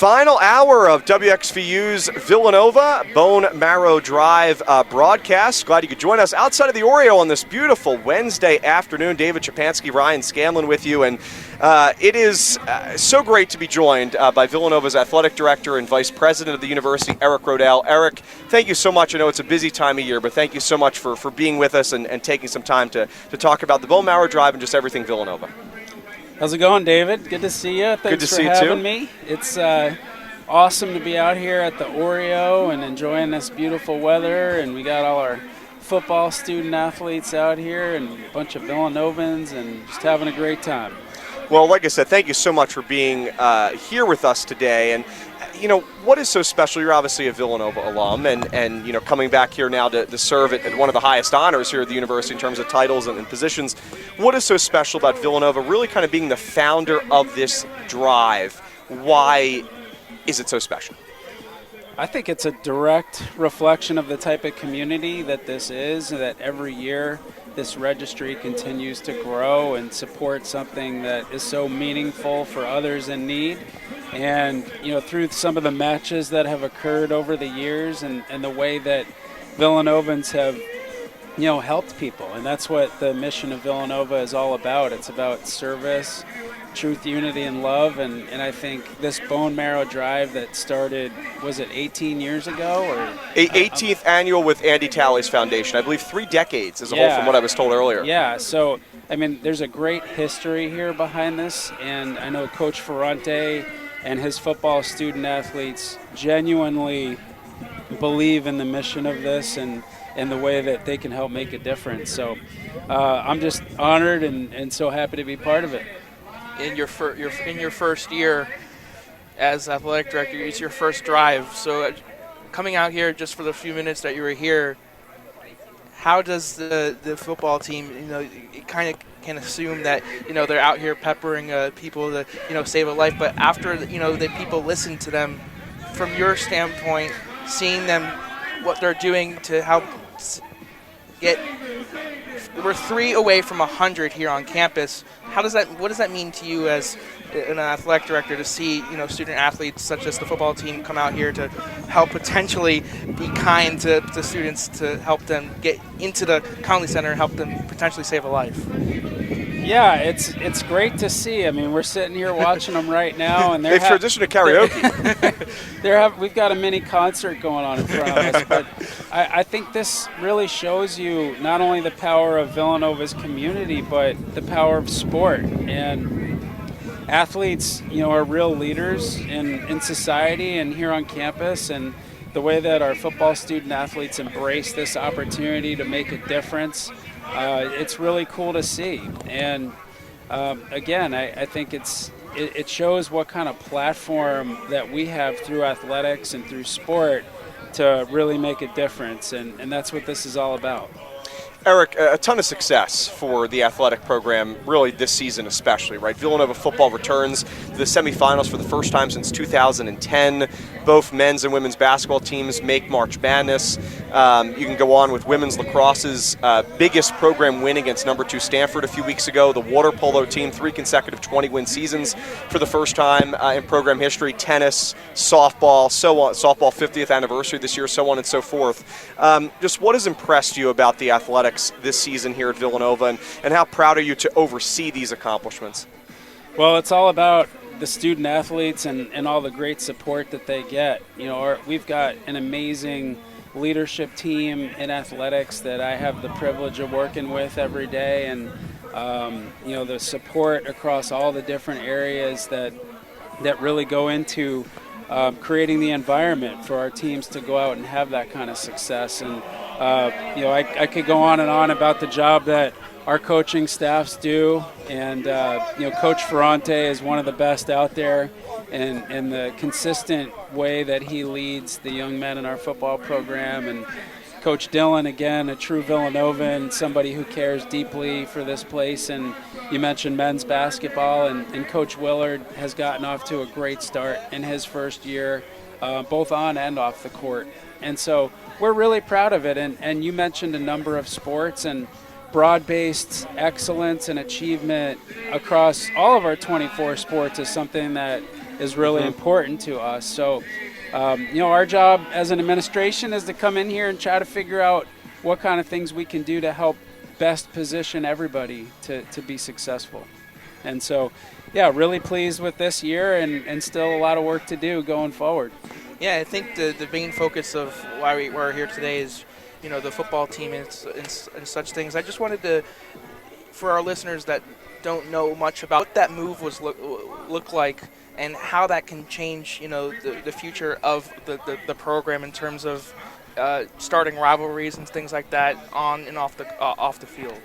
Final hour of WXVU's Villanova Bone Marrow Drive broadcast. Glad you could join us outside of the Oreo on this beautiful Wednesday afternoon. David Szczepanski, Ryan Scanlon with you, and it is so great to be joined by Villanova's athletic director and vice president of the university, Eric Roedl. Eric, thank you so much. I know it's a busy time of year, but thank you so much for being with us and taking some time to talk about the Bone Marrow Drive and just everything Villanova. How's it going, David? Good to see you. Thanks for having me. It's awesome to be out here at the Oreo and enjoying this beautiful weather, and we got all our football student athletes out here and a bunch of Villanovans and just having a great time. Well, like I said, thank you so much for being here with us today. And you know, what is so special? You're obviously a Villanova alum, and you know, coming back here now to serve at one of the highest honors here at the university in terms of titles and positions. What is so special about Villanova really kind of being the founder of this drive? Why is it so special? I think it's a direct reflection of the type of community that this is, and that every year this registry continues to grow and support something that is so meaningful for others in need. And, you know, through some of the matches that have occurred over the years and the way that Villanovans have, you know, helped people. And that's what the mission of Villanova is all about. It's about service, truth, unity, and love. And I think this Bone Marrow Drive that started, was it 18 years ago? Or 18th annual with Andy Talley's foundation. I believe 3 decades as a whole from what I was told earlier. Yeah, so, I mean, there's a great history here behind this. And I know Coach Ferrante and his football student athletes genuinely believe in the mission of this and the way that they can help make a difference. So I'm just honored and so happy to be part of it. In your first year as athletic director, it's your first drive. So coming out here just for the few minutes that you were here, how does the football team, you know, kind of can assume that, you know, they're out here peppering people to, you know, save a life, but after, you know, the people listen to them, from your standpoint, seeing them, what they're doing to help get, we're 3 away from 100 here on campus. What does that mean to you as an athletic director to see, you know, student athletes such as the football team come out here to help potentially be kind to students, to help them get into the Conley Center and help them potentially save a life? Yeah, it's great to see. I mean, we're sitting here watching them right now, and they've transitioned to karaoke. We've got a mini concert going on in front of us, but I think this really shows you not only the power of Villanova's community, but the power of sport. And athletes, you know, are real leaders in society and here on campus, and the way that our football student athletes embrace this opportunity to make a difference, it's really cool to see. And again, I think it shows what kind of platform that we have through athletics and through sport to really make a difference, and that's what this is all about. Eric, a ton of success for the athletic program, really this season especially, right? Villanova football returns to the semifinals for the first time since 2010. Both men's and women's basketball teams make March Madness. You can go on with women's lacrosse's biggest program win against number 2 Stanford a few weeks ago. The water polo team, 3 consecutive 20-win seasons for the first time in program history. Tennis, softball, so on. Softball 50th anniversary this year, so on and so forth. Just what has impressed you about the athletics this season here at Villanova, and how proud are you to oversee these accomplishments? Well, it's all about the student athletes and all the great support that they get. You know, we've got an amazing leadership team in athletics that I have the privilege of working with every day, and you know, the support across all the different areas that really go into creating the environment for our teams to go out and have that kind of success. And you know, I could go on and on about the job that our coaching staffs do, and you know, Coach Ferrante is one of the best out there, and the consistent way that he leads the young men in our football program. And Coach Dillon, again, a true Villanovan, somebody who cares deeply for this place. And you mentioned men's basketball, and Coach Willard has gotten off to a great start in his first year, both on and off the court. And so we're really proud of it. And you mentioned a number of sports, and broad-based excellence and achievement across all of our 24 sports is something that is really important to us. So, our job as an administration is to come in here and try to figure out what kind of things we can do to help best position everybody to be successful. And so, really pleased with this year and still a lot of work to do going forward. Yeah, I think the main focus of why we're here today is, the football team and such things. I just wanted to, for our listeners that don't know much about what that move was look like and how that can change, the future of the program in terms of starting rivalries and things like that on and off the field.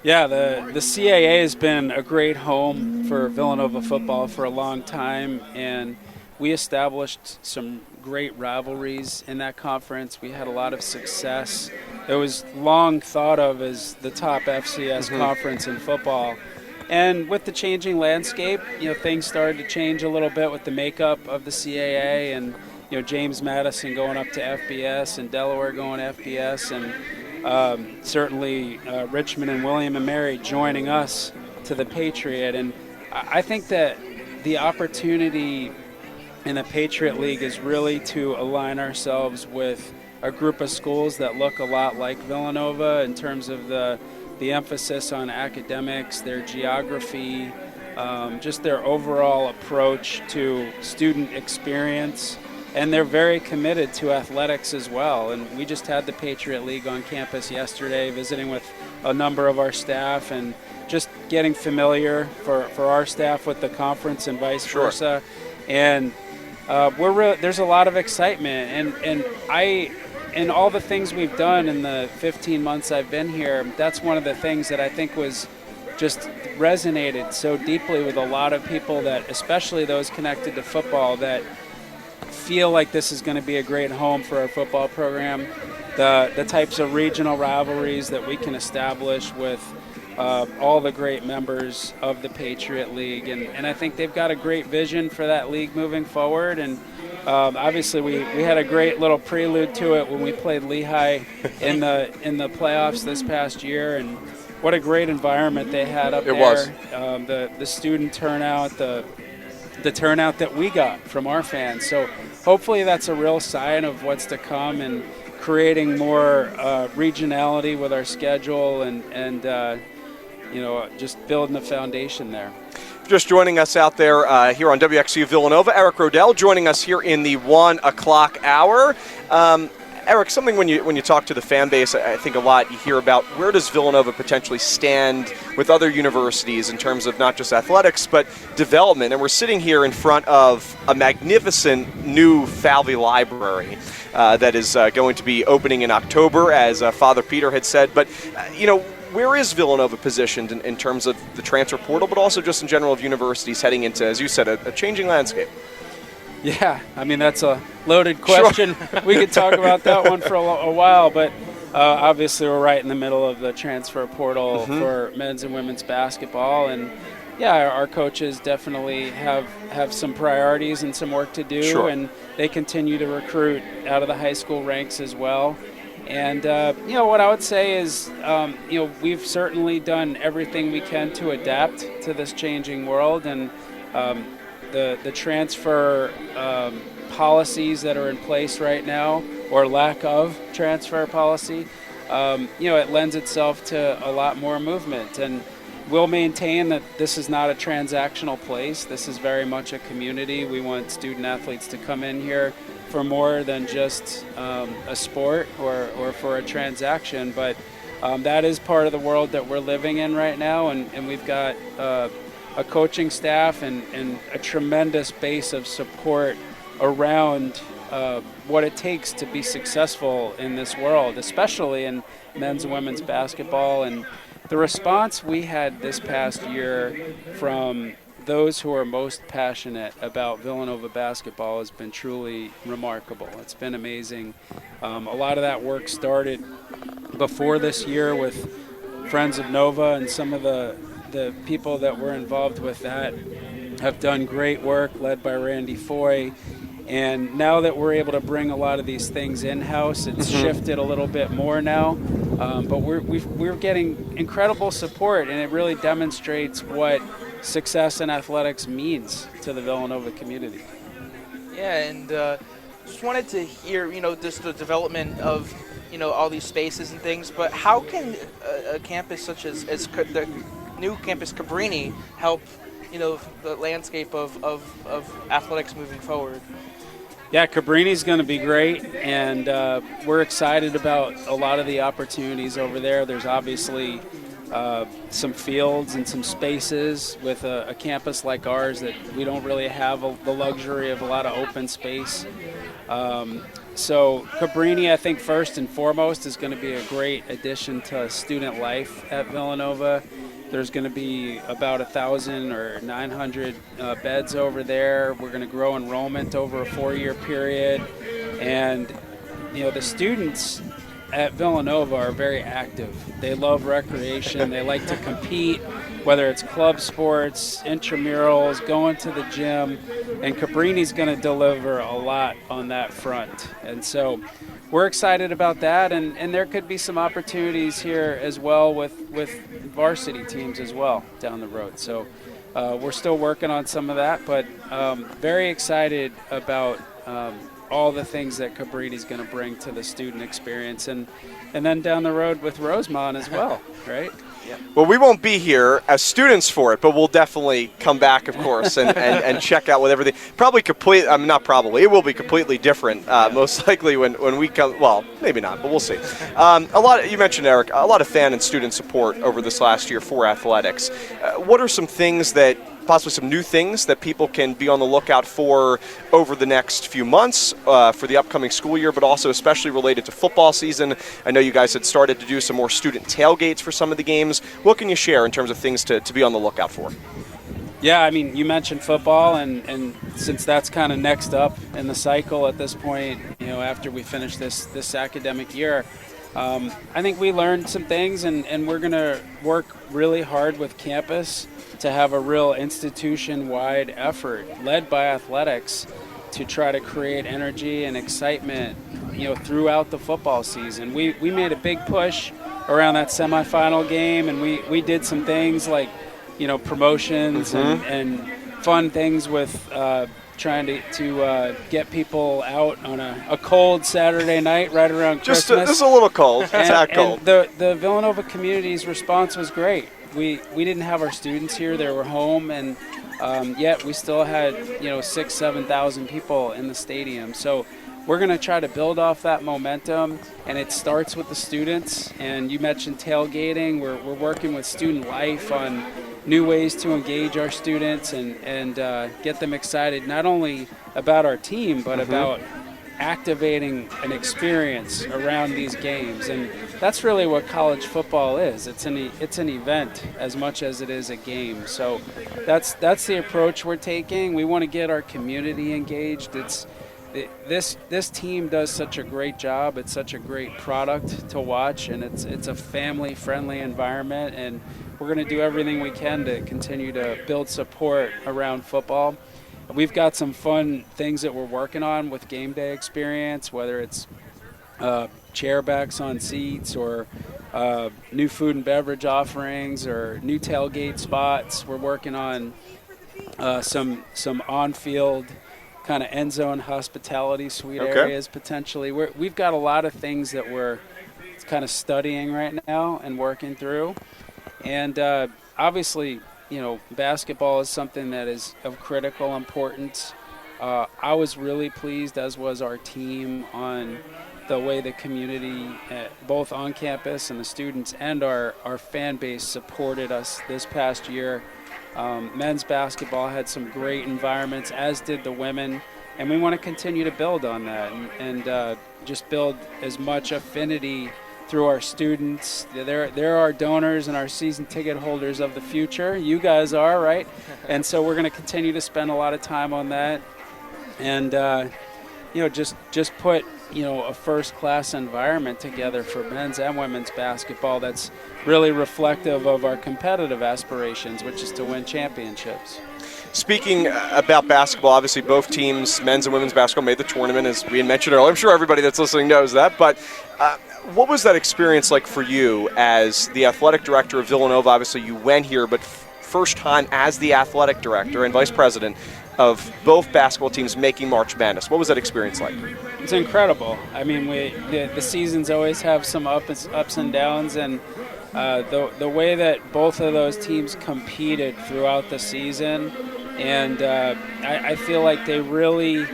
Yeah, the CAA has been a great home for Villanova football for a long time, and we established some great rivalries in that conference. We had a lot of success. It was long thought of as the top FCS conference in football. And with the changing landscape, things started to change a little bit with the makeup of the CAA and, James Madison going up to FBS and Delaware going to FBS and certainly Richmond and William and Mary joining us to the Patriot. And I think that the opportunity in the Patriot League is really to align ourselves with a group of schools that look a lot like Villanova in terms of the emphasis on academics, their geography, just their overall approach to student experience. And they're very committed to athletics as well. And we just had the Patriot League on campus yesterday, visiting with a number of our staff and just getting familiar for our staff with the conference and vice versa. And there's a lot of excitement. And all the things we've done in the 15 months I've been here, that's one of the things that I think was just resonated so deeply with a lot of people, that especially those connected to football, that feel like this is going to be a great home for our football program. The types of regional rivalries that we can establish with all the great members of the Patriot League. And I think they've got a great vision for that league moving forward. And obviously we had a great little prelude to it when we played Lehigh in the playoffs this past year. And what a great environment they had up there. It was. The student turnout, the turnout that we got from our fans. So hopefully that's a real sign of what's to come, and creating more regionality with our schedule and just building a foundation there. Just joining us out there here on WXVU Villanova, Eric Roedl joining us here in the 1 o'clock hour. Eric, something when you talk to the fan base, I think a lot you hear about, where does Villanova potentially stand with other universities in terms of not just athletics but development? And we're sitting here in front of a magnificent new Falvey library that is going to be opening in October, as Father Peter had said. But where is Villanova positioned in terms of the transfer portal, but also just in general of universities heading into, as you said, a changing landscape? Yeah, I mean, that's a loaded question. Sure. We could talk about that one for a while, but obviously we're right in the middle of the transfer portal for men's and women's basketball. And, yeah, our coaches definitely have some priorities and some work to do, and they continue to recruit out of the high school ranks as well. And, what I would say is, we've certainly done everything we can to adapt to this changing world, and the transfer policies that are in place right now, or lack of transfer policy, it lends itself to a lot more movement. And we'll maintain that this is not a transactional place. This is very much a community. We want student athletes to come in here for more than just a sport or for a transaction. But that is part of the world that we're living in right now, and we've got a coaching staff and a tremendous base of support around what it takes to be successful in this world, especially in men's and women's basketball. And the response we had this past year from those who are most passionate about Villanova basketball has been truly remarkable. It's been amazing. A lot of that work started before this year with Friends of Nova, and some of the people that were involved with that have done great work, led by Randy Foy. And now that we're able to bring a lot of these things in-house, it's shifted a little bit more now. But we're getting incredible support, and it really demonstrates what success in athletics means to the Villanova community. Yeah, and just wanted to hear, just the development of, all these spaces and things, but how can a campus such as the new campus Cabrini help, the landscape of athletics moving forward? Yeah, Cabrini's going to be great, and we're excited about a lot of the opportunities over there. There's obviously some fields and some spaces with a campus like ours that we don't really have the luxury of a lot of open space. So Cabrini, I think first and foremost, is going to be a great addition to student life at Villanova. There's going to be about 1,000 or 900 beds over there. We're going to grow enrollment over a 4-year period. And, the students at Villanova are very active. They love recreation. They like to compete, whether it's club sports, intramurals, going to the gym. And Cabrini's going to deliver a lot on that front. And so we're excited about that. And there could be some opportunities here as well with varsity teams as well down the road. So we're still working on some of that, but very excited about all the things that Cabrini's going to bring to the student experience, and then down the road with Rosemont as well, right? Yeah. Well, we won't be here as students for it, but we'll definitely come back, of course, and check out with everything. Probably complete. I mean, not probably. It will be completely different, most likely when we come. Well, maybe not, but we'll see. You mentioned, Eric, a lot of fan and student support over this last year for athletics. What are some things that, possibly some new things that people can be on the lookout for over the next few months for the upcoming school year, but also especially related to football season? I know you guys had started to do some more student tailgates for some of the games. What can you share in terms of things to be on the lookout for? Yeah, I mean, you mentioned football, and since that's kind of next up in the cycle at this point, after we finish this academic year, I think we learned some things, and we're going to work really hard with campus to have a real institution-wide effort led by athletics to try to create energy and excitement, throughout the football season. We made a big push around that semifinal game, and we did some things like, promotions and fun things with trying to get people out on a cold Saturday night right around Christmas. Just a little cold. It's that cold. And the Villanova community's response was great. We didn't have our students here; they were home, and yet we still had 6,000-7,000 people in the stadium. So we're going to try to build off that momentum, and it starts with the students. And you mentioned tailgating. We're working with student life on new ways to engage our students and get them excited not only about our team but about activating an experience around these games. And that's really what college football is. It's an event as much as it is a game. So that's the approach we're taking. We want to get our community engaged. This team does such a great job. It's such a great product to watch, and it's a family-friendly environment, and we're going to do everything we can to continue to build support around football. We've got some fun things that we're working on with game day experience, whether it's chairbacks on seats or new food and beverage offerings or new tailgate spots. We're working on some on-field kind of end zone hospitality suite areas potentially. We've got a lot of things that we're kind of studying right now and working through. And obviously, basketball is something that is of critical importance. I was really pleased, as was our team, on the way the community, both on campus and the students and our fan base, supported us this past year. Men's basketball had some great environments, as did the women, and we want to continue to build on that and just build as much affinity through our students. They're our donors and our season ticket holders of the future. You guys are, right? And so we're going to continue to spend a lot of time on that, and just put a first-class environment together for men's and women's basketball that's really reflective of our competitive aspirations, which is to win championships. Speaking about basketball, obviously both teams, men's and women's basketball, made the tournament, as we had mentioned earlier. I'm sure everybody that's listening knows that, but what was that experience like for you as the athletic director of Villanova? Obviously you went here, but first time as the athletic director and vice president of both basketball teams making March Madness. What was that experience like? It's incredible. I mean, the seasons always have some ups and downs, and the way that both of those teams competed throughout the season, and I feel like they really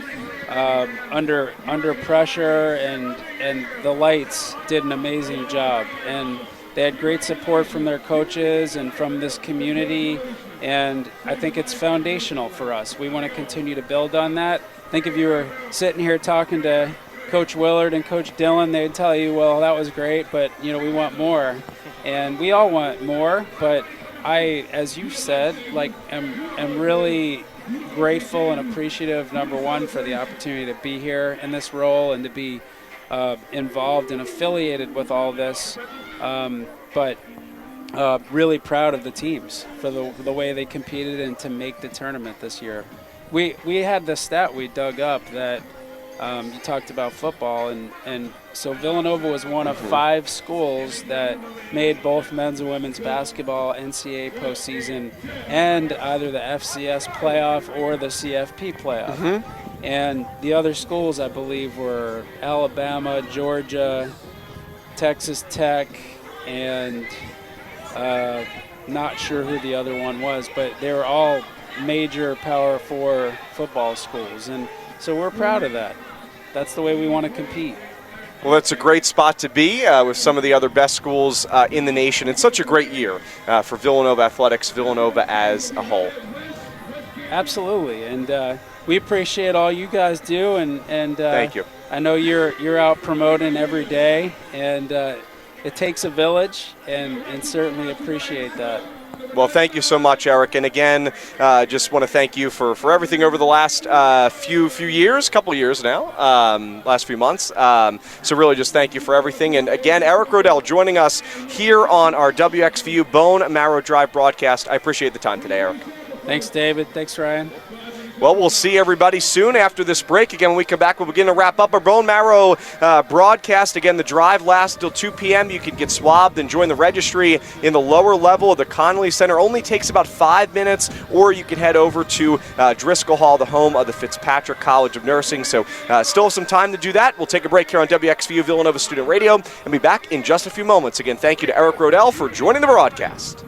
under pressure and the lights did an amazing job, and they had great support from their coaches and from this community, and I think it's foundational for us. We want to continue to build on that. I think if you were sitting here talking to Coach Willard and Coach Dillon, they'd tell you, well, that was great, but we want more. And we all want more, but I, as you said, am really grateful and appreciative, number one, for the opportunity to be here in this role and to be involved and affiliated with all this, but really proud of the teams for the way they competed and to make the tournament this year. We had the stat we dug up that you talked about football, and so Villanova was one of 5 schools that made both men's and women's basketball NCAA postseason and either the FCS playoff or the CFP playoff. And the other schools, I believe, were Alabama, Georgia, Texas Tech, and not sure who the other one was, but they were all major Power 4 football schools. And so we're proud of that. That's the way we want to compete. Well, that's a great spot to be with some of the other best schools in the nation. It's such a great year for Villanova athletics, Villanova as a whole. Absolutely, and we appreciate all you guys do, and thank you. I know you're out promoting every day, and it takes a village, and certainly appreciate that. Well, thank you so much, Eric. And again, just want to thank you for everything over the last few years, couple years now, last few months. So really just thank you for everything. And again, Eric Roedl joining us here on our WXVU Bone Marrow Drive broadcast. I appreciate the time today, Eric. Thanks, David. Thanks, Ryan. Well, we'll see everybody soon after this break. Again, when we come back, we'll begin to wrap up our Bone Marrow broadcast. Again, the drive lasts till 2 p.m. You can get swabbed and join the registry in the lower level of the Connolly Center. Only takes about 5 minutes, or you can head over to Driscoll Hall, the home of the Fitzpatrick College of Nursing. So still have some time to do that. We'll take a break here on WXVU Villanova Student Radio and be back in just a few moments. Again, thank you to Eric Roedl for joining the broadcast.